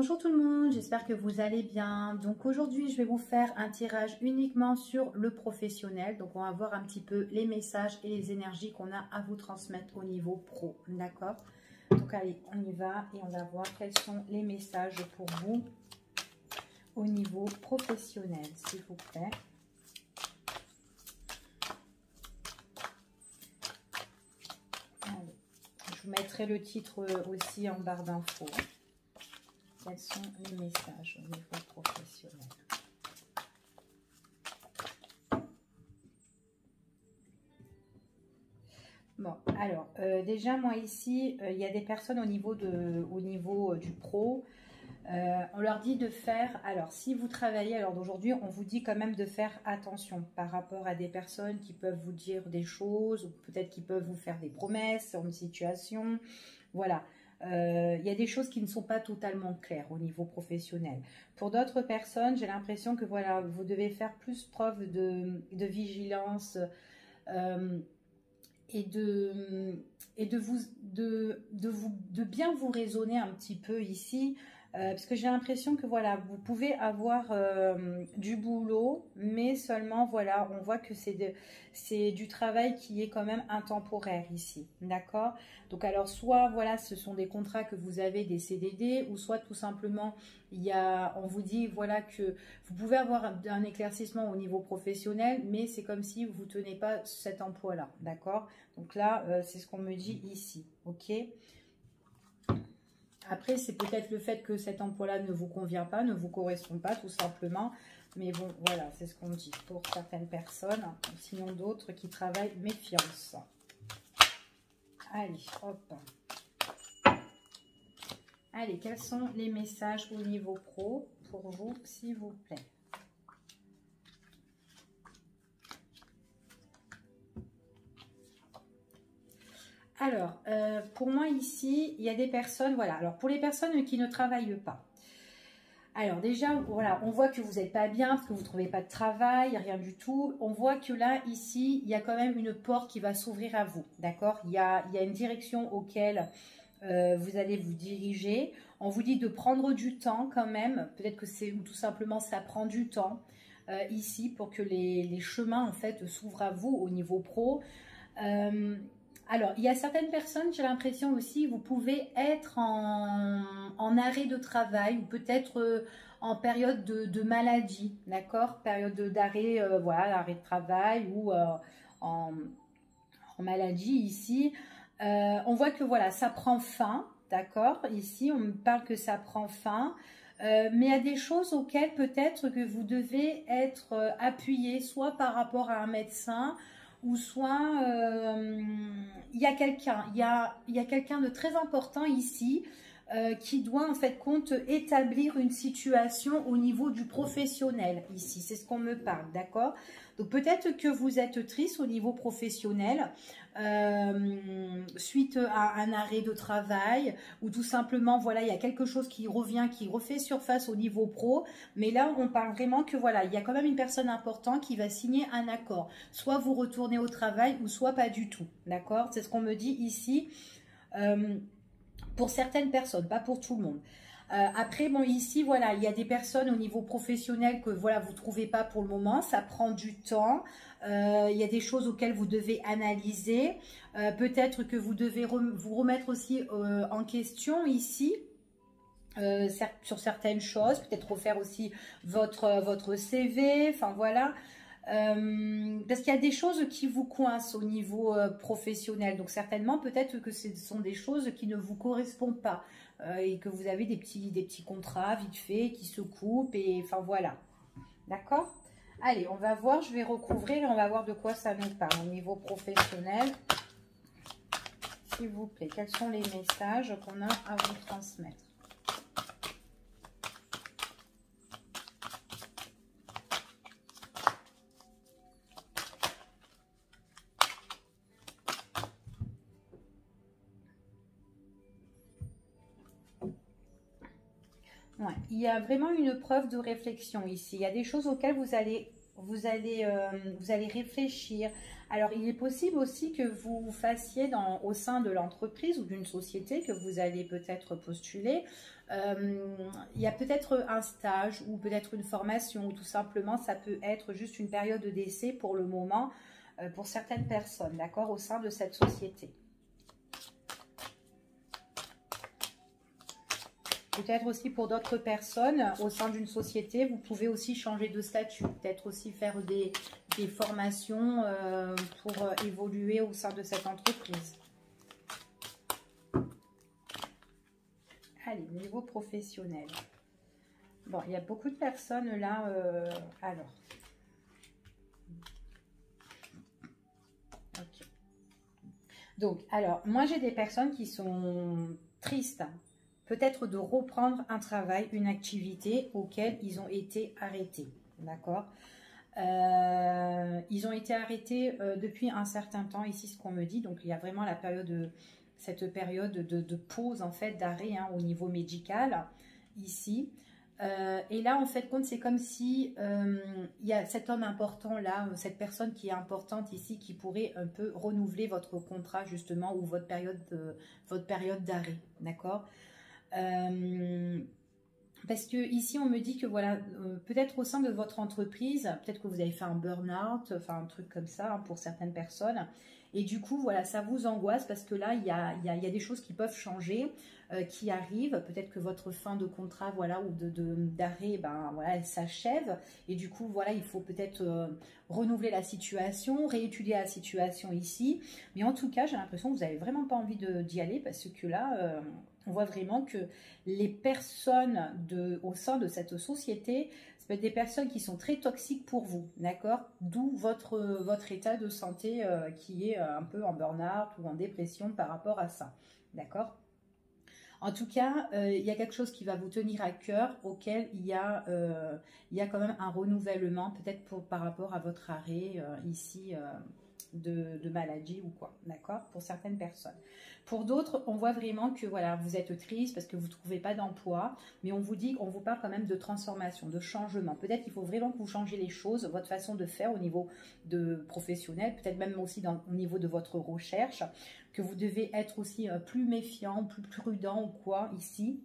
Bonjour tout le monde, j'espère que vous allez bien. Donc aujourd'hui, je vais vous faire un tirage uniquement sur le professionnel. Donc on va voir un petit peu les messages et les énergies qu'on a à vous transmettre au niveau pro. D'accord? Donc allez, on y va et on va voir quels sont les messages pour vous au niveau professionnel, s'il vous plaît. Allez, je vous mettrai le titre aussi en barre d'infos. Quels sont les messages au niveau professionnel? Bon, alors, déjà, moi ici, il y a des personnes au niveau du pro. On leur dit de faire, alors si vous travaillez, alors d'aujourd'hui, on vous dit quand même de faire attention par rapport à des personnes qui peuvent vous dire des choses, ou peut-être qui peuvent vous faire des promesses sur une situation. Voilà. Il y a des choses qui ne sont pas totalement claires au niveau professionnel. Pour d'autres personnes, j'ai l'impression que voilà, vous devez faire plus preuve de vigilance et de bien vous raisonner un petit peu ici. Parce que j'ai l'impression que voilà, vous pouvez avoir du boulot, mais seulement voilà, on voit que c'est du travail qui est quand même intemporaire ici, d'accord? Donc alors soit voilà, ce sont des contrats que vous avez, des CDD, ou soit tout simplement on vous dit voilà que vous pouvez avoir un éclaircissement au niveau professionnel, mais c'est comme si vous ne tenez pas cet emploi-là, d'accord? Donc là, c'est ce qu'on me dit ici, ok? Après, c'est peut-être le fait que cet emploi-là ne vous convient pas, ne vous correspond pas, tout simplement. Mais bon, voilà, c'est ce qu'on dit pour certaines personnes. Sinon, d'autres qui travaillent méfiance. Allez, hop. Allez, quels sont les messages au niveau pro pour vous, s'il vous plaît? Alors, pour moi ici, il y a des personnes, voilà. Alors, pour les personnes qui ne travaillent pas. Alors déjà, voilà, on voit que vous n'êtes pas bien parce que vous ne trouvez pas de travail, rien du tout. On voit que là, ici, il y a quand même une porte qui va s'ouvrir à vous, d'accord? Il y a une direction auquel vous allez vous diriger. On vous dit de prendre du temps quand même. Peut-être que c'est tout simplement ça prend du temps ici pour que les chemins en fait s'ouvrent à vous au niveau pro. Alors, il y a certaines personnes, j'ai l'impression aussi, vous pouvez être en arrêt de travail ou peut-être en période de maladie, d'accord? Période d'arrêt, voilà, arrêt de travail ou en maladie ici. On voit que voilà, ça prend fin, d'accord? Ici, on me parle que ça prend fin. Mais il y a des choses auxquelles peut-être que vous devez être appuyé, soit par rapport à un médecin, ou soit il y a quelqu'un, il y a quelqu'un de très important ici qui doit en fait compte établir une situation au niveau du professionnel ici, c'est ce qu'on me parle, d'accord? Donc peut-être que vous êtes triste au niveau professionnel suite à un arrêt de travail ou tout simplement voilà il y a quelque chose qui revient, qui refait surface au niveau pro, mais là on parle vraiment que voilà il y a quand même une personne importante qui va signer un accord, soit vous retournez au travail ou soit pas du tout, d'accord? C'est ce qu'on me dit ici pour certaines personnes, pas pour tout le monde. Après, bon, ici, voilà, il y a des personnes au niveau professionnel que, voilà, vous ne trouvez pas pour le moment. Ça prend du temps. Il y a des choses auxquelles vous devez analyser. Peut-être que vous devez vous remettre aussi en question ici. Sur certaines choses, peut-être refaire aussi votre CV, enfin voilà. Parce qu'il y a des choses qui vous coincent au niveau professionnel. Donc certainement, peut-être que ce sont des choses qui ne vous correspondent pas et que vous avez des petits contrats vite fait qui se coupent et enfin voilà. D'accord? Allez, on va voir, je vais recouvrir et on va voir de quoi ça nous parle au niveau professionnel. S'il vous plaît, quels sont les messages qu'on a à vous transmettre? Ouais, il y a vraiment une preuve de réflexion ici. Il y a des choses auxquelles vous allez vous allez réfléchir. Alors, il est possible aussi que vous fassiez au sein de l'entreprise ou d'une société que vous allez peut-être postuler. Il y a peut-être un stage ou peut-être une formation ou tout simplement, ça peut être juste une période d'essai pour le moment pour certaines personnes, d'accord, au sein de cette société. Peut-être aussi pour d'autres personnes au sein d'une société, vous pouvez aussi changer de statut, peut-être aussi faire des formations pour évoluer au sein de cette entreprise. Allez, niveau professionnel. Bon, il y a beaucoup de personnes là. Alors. Ok. Donc, alors, moi j'ai des personnes qui sont tristes. Peut-être de reprendre un travail, une activité auquel ils ont été arrêtés. D'accord? Ils ont été arrêtés depuis un certain temps, ici ce qu'on me dit. Donc, il y a vraiment la période, cette période de pause, en fait, d'arrêt hein, au niveau médical, ici. Et là, en fait, compte, c'est comme si il y a cet homme important là, cette personne qui est importante ici, qui pourrait un peu renouveler votre contrat, justement, ou votre période d'arrêt. D'accord? Parce que ici on me dit que voilà, peut-être au sein de votre entreprise, peut-être que vous avez fait un burn-out, enfin un truc comme ça hein, pour certaines personnes. Et du coup, voilà, ça vous angoisse parce que là, il y a des choses qui peuvent changer, qui arrivent. Peut-être que votre fin de contrat, voilà, ou d'arrêt, ben voilà, elle s'achève. Et du coup, voilà, il faut peut-être renouveler la situation, réétudier la situation ici. Mais en tout cas, j'ai l'impression que vous n'avez vraiment pas envie d'y aller parce que là, on voit vraiment que les personnes au sein de cette société, ça peut être des personnes qui sont très toxiques pour vous, d'accord? D'où votre état de santé qui est un peu en burn-out ou en dépression par rapport à ça, d'accord? En tout cas, il y a quelque chose qui va vous tenir à cœur, auquel il y a quand même un renouvellement, peut-être par rapport à votre arrêt ici de maladie ou quoi, d'accord? Pour certaines personnes. Pour d'autres, on voit vraiment que voilà, vous êtes triste parce que vous ne trouvez pas d'emploi, mais on vous parle quand même de transformation, de changement. Peut-être qu'il faut vraiment que vous changez les choses, votre façon de faire au niveau de professionnel, peut-être même aussi au niveau de votre recherche, que vous devez être aussi plus méfiant, plus prudent ou quoi ici.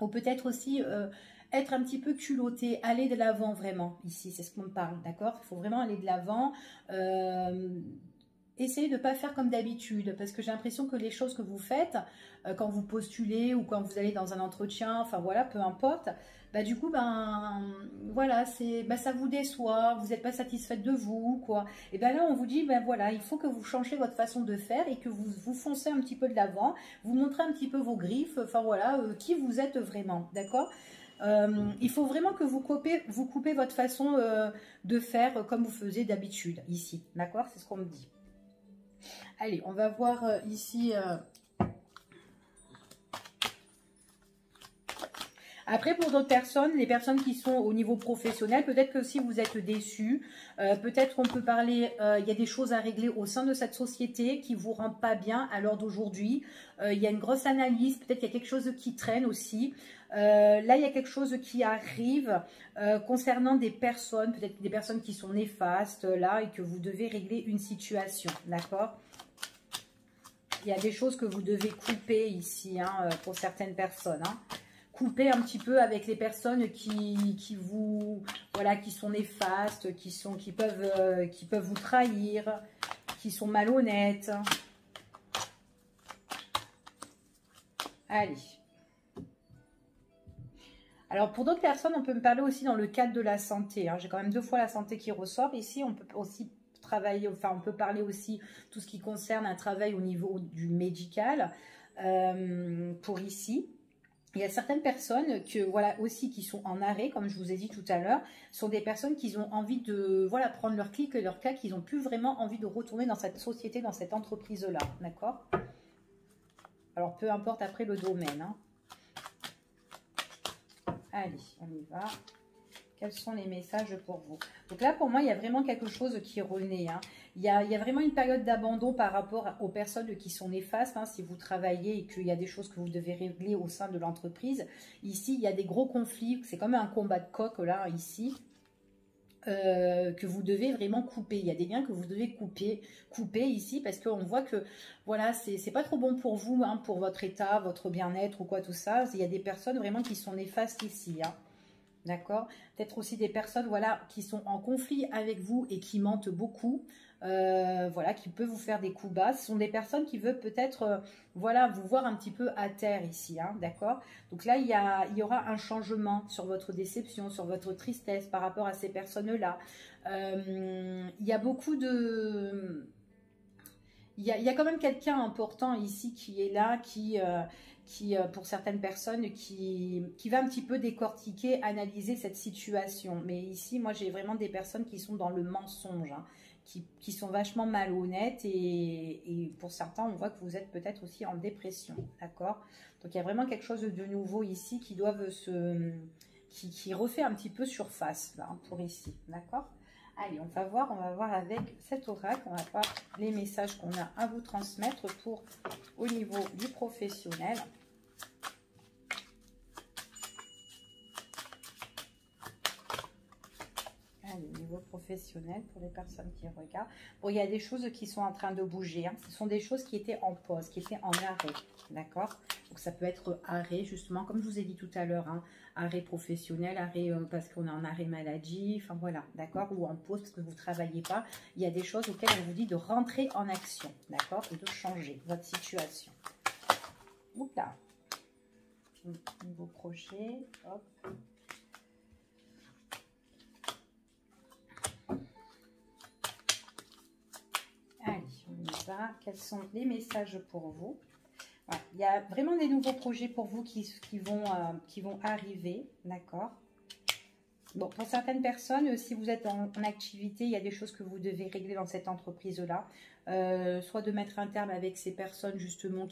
Ou peut-être aussi être un petit peu culotté, aller de l'avant vraiment ici, c'est ce qu'on me parle, d'accord? Il faut vraiment aller de l'avant. Essayez de ne pas faire comme d'habitude, parce que j'ai l'impression que les choses que vous faites, quand vous postulez ou quand vous allez dans un entretien, enfin voilà, peu importe, bah du coup, ben voilà, ça vous déçoit, vous n'êtes pas satisfaite de vous, quoi. Et ben là, on vous dit, ben voilà, il faut que vous changiez votre façon de faire et que vous foncez un petit peu de l'avant, vous montrez un petit peu vos griffes, enfin voilà, qui vous êtes vraiment, d'accord? Il faut vraiment que vous coupez votre façon de faire comme vous faisiez d'habitude ici, d'accord? C'est ce qu'on me dit. Allez, on va voir ici. Après, pour d'autres personnes, les personnes qui sont au niveau professionnel, peut-être que si vous êtes déçus, peut-être on peut parler, il y a des choses à régler au sein de cette société qui ne vous rendent pas bien à l'heure d'aujourd'hui. Il y a une grosse analyse, peut-être qu'il y a quelque chose qui traîne aussi. Là, il y a quelque chose qui arrive concernant des personnes, peut-être des personnes qui sont néfastes là et que vous devez régler une situation, d'accord? Il y a des choses que vous devez couper ici hein, pour certaines personnes. Hein. Couper un petit peu avec les personnes qui vous, voilà, qui sont néfastes, qui peuvent vous trahir, qui sont malhonnêtes. Allez. Alors, pour d'autres personnes, on peut me parler aussi dans le cadre de la santé. Hein. J'ai quand même 2 fois la santé qui ressort. Ici, on peut aussi travailler, enfin on peut parler aussi tout ce qui concerne un travail au niveau du médical pour ici. Il y a certaines personnes voilà aussi qui sont en arrêt, comme je vous ai dit tout à l'heure, sont des personnes qui ont envie de voilà prendre leur clic et leur claque, qui n'ont plus vraiment envie de retourner dans cette société, dans cette entreprise là, d'accord? Alors peu importe après le domaine. Hein. Allez, on y va. Quels sont les messages pour vous? Donc là, pour moi, il y a vraiment quelque chose qui renaît. Hein. Il y a vraiment une période d'abandon par rapport aux personnes qui sont néfastes. Hein, si vous travaillez et qu'il y a des choses que vous devez régler au sein de l'entreprise. Ici, il y a des gros conflits. C'est comme un combat de coq, là, ici. que vous devez vraiment couper. Il y a des liens que vous devez couper ici, parce qu'on voit que, voilà, c'est pas trop bon pour vous, hein, pour votre état, votre bien-être ou quoi, tout ça. Il y a des personnes vraiment qui sont néfastes ici, hein. D'accord? Peut-être aussi des personnes, voilà, qui sont en conflit avec vous et qui mentent beaucoup. Voilà, qui peuvent vous faire des coups bas. Ce sont des personnes qui veulent peut-être, voilà, vous voir un petit peu à terre ici, hein, d'accord? Donc là, il y aura un changement sur votre déception, sur votre tristesse par rapport à ces personnes-là. Il y a beaucoup de... Il y a quand même quelqu'un important ici qui est là, qui pour certaines personnes, qui va un petit peu décortiquer, analyser cette situation. Mais ici, moi, j'ai vraiment des personnes qui sont dans le mensonge, hein, qui sont vachement malhonnêtes. Et pour certains, on voit que vous êtes peut-être aussi en dépression, d'accord? Donc, il y a vraiment quelque chose de nouveau ici qui refait un petit peu surface, là, pour ici, d'accord? Allez, on va voir avec cet oracle, on va voir les messages qu'on a à vous transmettre pour au niveau du professionnel. Allez, au niveau professionnel pour les personnes qui regardent. Bon, il y a des choses qui sont en train de bouger, hein. Ce sont des choses qui étaient en pause, qui étaient en arrêt, d'accord? Donc ça peut être arrêt, justement, comme je vous ai dit tout à l'heure, hein, arrêt professionnel, arrêt parce qu'on est en arrêt maladie, enfin voilà, d'accord, ou en pause parce que vous ne travaillez pas. Il y a des choses auxquelles on vous dit de rentrer en action, d'accord, et de changer votre situation. Oups là, nouveau projet, hop. Allez, on y va. Quels sont les messages pour vous? Voilà. Il y a vraiment des nouveaux projets pour vous qui vont arriver, d'accord? Bon, pour certaines personnes, si vous êtes en activité, il y a des choses que vous devez régler dans cette entreprise-là. Soit de mettre un terme avec ces personnes, justement,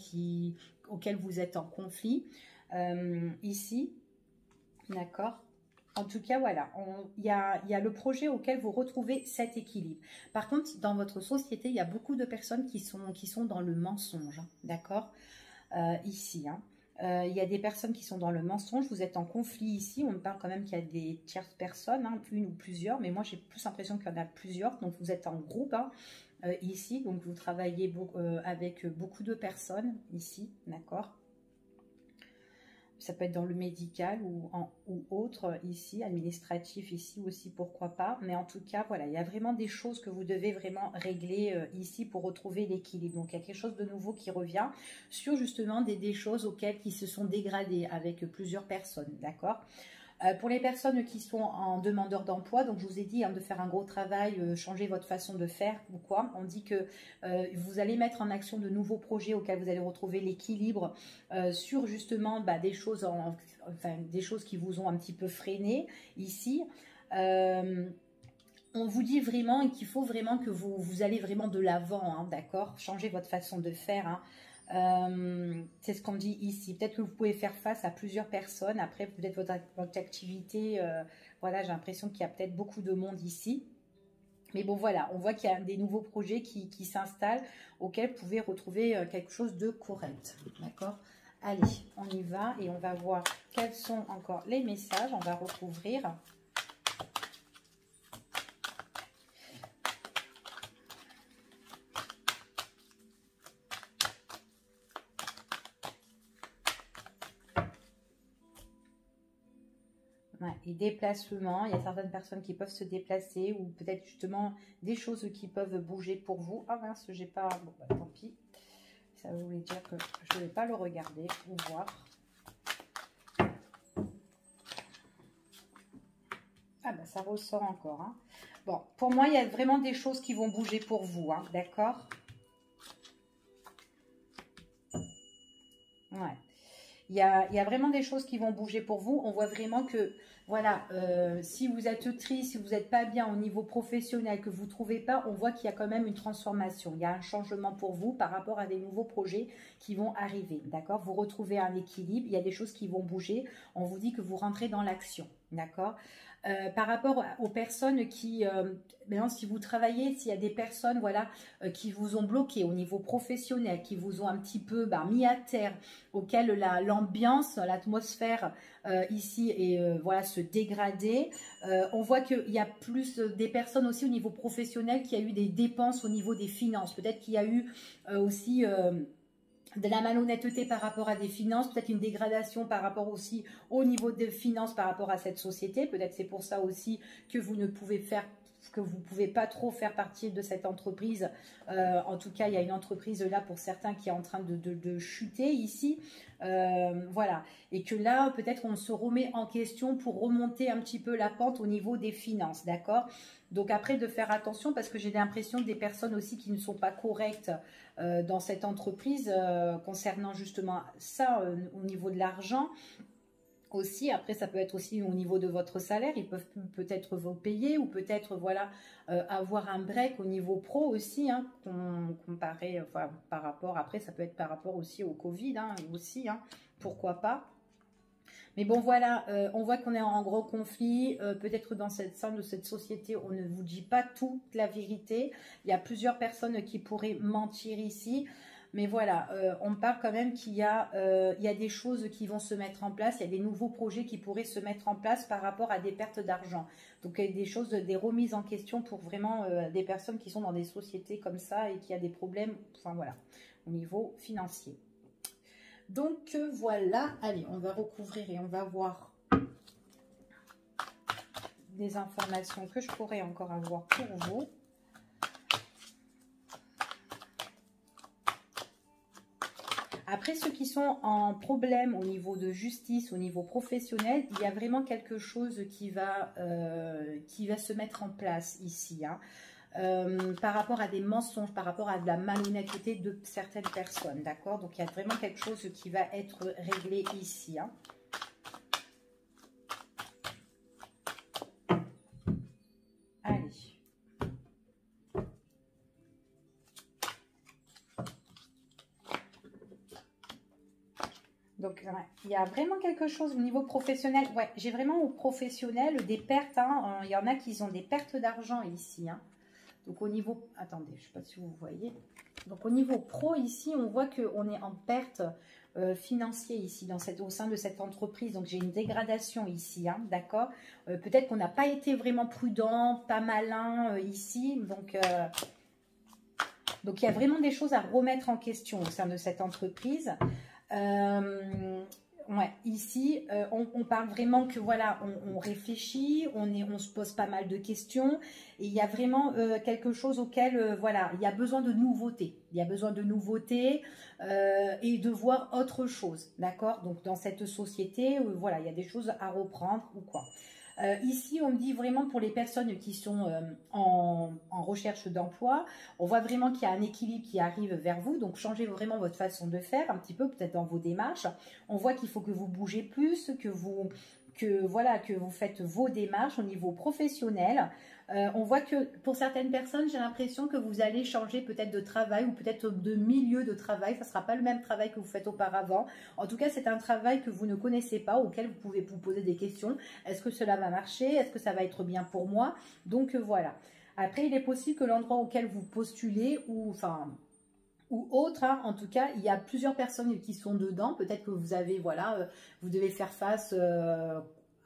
auxquelles vous êtes en conflit. Ici, d'accord? En tout cas, voilà, il y a le projet auquel vous retrouvez cet équilibre. Par contre, dans votre société, il y a beaucoup de personnes qui sont dans le mensonge, hein, d'accord? Ici, hein. Il y a des personnes qui sont dans le mensonge, vous êtes en conflit ici, on me parle quand même qu'il y a des tierces personnes, hein, une ou plusieurs, mais moi j'ai plus l'impression qu'il y en a plusieurs, donc vous êtes en groupe, hein, ici, donc vous travaillez avec beaucoup de personnes ici, d'accord? Ça peut être dans le médical ou autre ici, administratif ici aussi, pourquoi pas. Mais en tout cas, voilà, il y a vraiment des choses que vous devez vraiment régler ici pour retrouver l'équilibre. Donc, il y a quelque chose de nouveau qui revient sur justement des choses auxquelles qui se sont dégradées avec plusieurs personnes, d'accord ? Pour les personnes qui sont en demandeur d'emploi, donc je vous ai dit, hein, de faire un gros travail, changer votre façon de faire ou quoi. On dit que vous allez mettre en action de nouveaux projets auxquels vous allez retrouver l'équilibre sur justement des choses, des choses qui vous ont un petit peu freiné ici. On vous dit vraiment qu'il faut vraiment que vous allez vraiment de l'avant, hein, d'accord? Changer votre façon de faire, hein. C'est ce qu'on dit ici. Peut-être que vous pouvez faire face à plusieurs personnes. Après, peut-être votre activité, voilà, j'ai l'impression qu'il y a peut-être beaucoup de monde ici. Mais bon, voilà, on voit qu'il y a des nouveaux projets qui s'installent auxquels vous pouvez retrouver quelque chose de correct. D'accord? Allez, on y va et on va voir quels sont encore les messages. On va recouvrir. Ouais, et déplacement, il y a certaines personnes qui peuvent se déplacer ou peut-être justement des choses qui peuvent bouger pour vous. Ah mince, j'ai pas... Bon, bah, tant pis. Ça voulait dire que je ne vais pas le regarder ou voir. Ah bah ça ressort encore, hein. Bon, pour moi, il y a vraiment des choses qui vont bouger pour vous, hein, d'accord? Ouais. Il y a vraiment des choses qui vont bouger pour vous. On voit vraiment que, voilà, si vous êtes triste, si vous n'êtes pas bien au niveau professionnel, que vous ne trouvez pas, on voit qu'il y a quand même une transformation. Il y a un changement pour vous par rapport à des nouveaux projets qui vont arriver, d'accord? Vous retrouvez un équilibre, il y a des choses qui vont bouger. On vous dit que vous rentrez dans l'action, d'accord? Par rapport aux personnes qui, maintenant si vous travaillez, s'il y a des personnes voilà, qui vous ont bloqué au niveau professionnel, qui vous ont un petit peu mis à terre, auquel l'ambiance, l'atmosphère ici est voilà, se dégrader. On voit qu'il y a plus des personnes aussi au niveau professionnel qui a eu des dépenses au niveau des finances. Peut-être qu'il y a eu aussi de la malhonnêteté par rapport à des finances, peut-être une dégradation par rapport aussi au niveau des finances par rapport à cette société. Peut-être c'est pour ça aussi que vous ne pouvez faire, que vous ne pouvez pas trop faire partie de cette entreprise. En tout cas, il y a une entreprise là pour certains qui est en train de chuter ici. Voilà. Et que là, peut-être on se remet en question pour remonter un petit peu la pente au niveau des finances, d'accord? Donc après, de faire attention parce que j'ai l'impression des personnes aussi qui ne sont pas correctes dans cette entreprise concernant justement ça au niveau de l'argent. Aussi, après, ça peut être aussi au niveau de votre salaire, ils peuvent peut-être vous payer ou peut-être voilà avoir un break au niveau pro aussi, hein, comparé, enfin, par rapport, après, ça peut être par rapport aussi au Covid, hein, aussi, hein, pourquoi pas. Mais bon, voilà, on voit qu'on est en gros conflit. Peut-être dans cette sein de cette société, on ne vous dit pas toute la vérité. Il y a plusieurs personnes qui pourraient mentir ici. Mais voilà, on parle quand même qu'il y a des choses qui vont se mettre en place. Il y a des nouveaux projets qui pourraient se mettre en place par rapport à des pertes d'argent. Donc, il y a des choses, des remises en question pour vraiment des personnes qui sont dans des sociétés comme ça et qui a des problèmes, enfin voilà, au niveau financier. Donc voilà, allez, on va recouvrir et on va voir des informations que je pourrais encore avoir pour vous. Après, ceux qui sont en problème au niveau de justice, au niveau professionnel, il y a vraiment quelque chose qui va se mettre en place ici, hein. Par rapport à des mensonges, par rapport à de la malhonnêteté de certaines personnes, d'accord? Donc, il y a vraiment quelque chose qui va être réglé ici, hein. Allez. Donc, ouais, il y a vraiment quelque chose au niveau professionnel. Ouais, j'ai vraiment au professionnel des pertes, hein. Il y en a qui ont des pertes d'argent ici, hein. Donc au niveau, attendez, je ne sais pas si vous voyez. Donc au niveau pro ici, on voit qu'on est en perte financière ici, au sein de cette entreprise. Donc j'ai une dégradation ici, hein, d'accord. Peut-être qu'on n'a pas été vraiment prudent, pas malin ici. Donc il y a vraiment des choses à remettre en question au sein de cette entreprise. Ouais, ici, on parle vraiment que voilà, on réfléchit, on se pose pas mal de questions et il y a vraiment quelque chose auquel, voilà, il y a besoin de nouveautés. Il y a besoin de nouveautés et de voir autre chose, d'accord? Donc, dans cette société, voilà, il y a des choses à reprendre ou quoi. Ici, on me dit vraiment pour les personnes qui sont en recherche d'emploi, on voit vraiment qu'il y a un équilibre qui arrive vers vous. Donc, changez vraiment votre façon de faire un petit peu, peut-être dans vos démarches. On voit qu'il faut que vous bougez plus, que vous faites vos démarches au niveau professionnel. On voit que pour certaines personnes, j'ai l'impression que vous allez changer peut-être de travail ou peut-être de milieu de travail. Ça ne sera pas le même travail que vous faites auparavant. En tout cas, c'est un travail que vous ne connaissez pas, auquel vous pouvez vous poser des questions. Est-ce que cela va marcher? Est-ce que ça va être bien pour moi? Donc voilà. Après, il est possible que l'endroit auquel vous postulez ou autre, hein, en tout cas, il y a plusieurs personnes qui sont dedans. Peut-être que vous avez, voilà, vous devez faire face,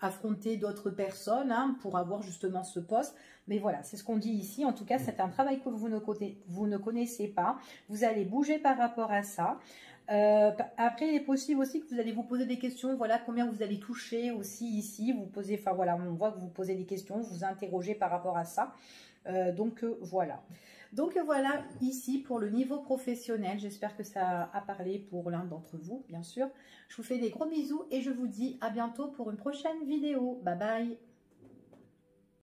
affronter d'autres personnes hein, pour avoir justement ce poste. Mais voilà, c'est ce qu'on dit ici. En tout cas, c'est un travail que vous ne connaissez pas. Vous allez bouger par rapport à ça. Après, il est possible aussi que vous allez vous poser des questions. Voilà, combien vous allez toucher aussi ici. Vous posez, enfin voilà, on voit que vous posez des questions, vous interrogez par rapport à ça. Voilà. Donc voilà, ici pour le niveau professionnel, j'espère que ça a parlé pour l'un d'entre vous, bien sûr. Je vous fais des gros bisous et je vous dis à bientôt pour une prochaine vidéo. Bye bye.